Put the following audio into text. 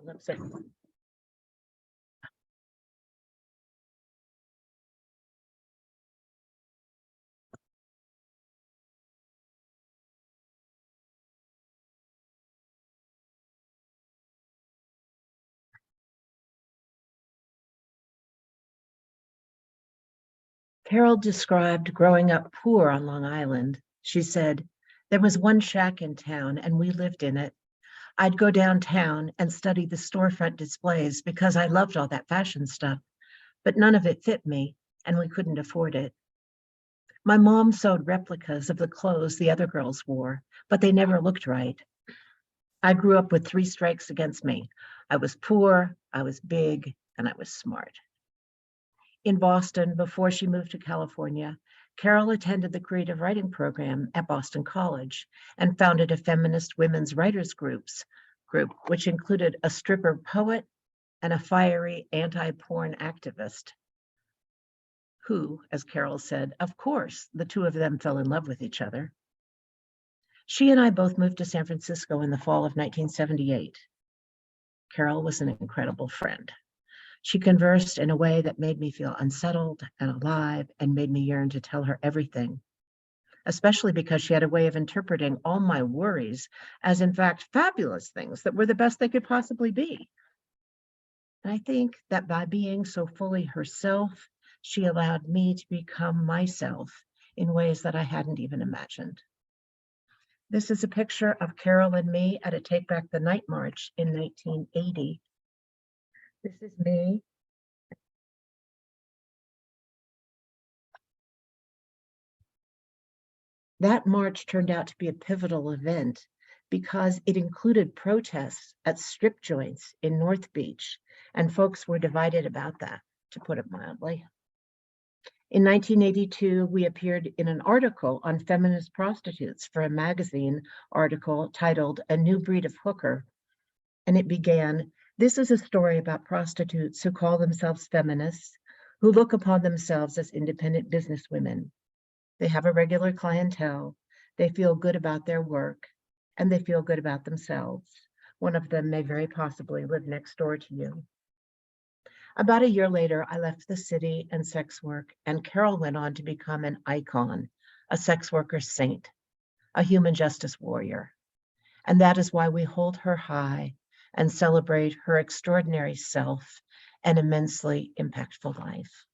lip sync. Carol described growing up poor on Long Island. She said, there was one shack in town and we lived in it. I'd go downtown and study the storefront displays because I loved all that fashion stuff, but none of it fit me and we couldn't afford it. My mom sewed replicas of the clothes the other girls wore, but they never looked right. I grew up with 3 strikes against me. I was poor, I was big, and I was smart. In Boston, before she moved to California, Carol attended the creative writing program at Boston College and founded a feminist women's writers group, which included a stripper poet and a fiery anti-porn activist who, as Carol said, of course, the 2 of them fell in love with each other. She and I both moved to San Francisco in the fall of 1978. Carol was an incredible friend. She conversed in a way that made me feel unsettled and alive and made me yearn to tell her everything, especially because she had a way of interpreting all my worries as, in fact, fabulous things that were the best they could possibly be. And I think that by being so fully herself, she allowed me to become myself in ways that I hadn't even imagined. This is a picture of Carol and me at a Take Back the Night March in 1980. This is me. That march turned out to be a pivotal event because it included protests at strip joints in North Beach, and folks were divided about that, to put it mildly. In 1982, we appeared in an article on feminist prostitutes for a magazine article titled A New Breed of Hooker, and it began, "This is a story about prostitutes who call themselves feminists, who look upon themselves as independent businesswomen. They have a regular clientele, they feel good about their work, and they feel good about themselves. One of them may very possibly live next door to you." About a year later, I left the city and sex work, and Carol went on to become an icon, a sex worker saint, a human justice warrior. And that is why we hold her high and celebrate her extraordinary self and immensely impactful life.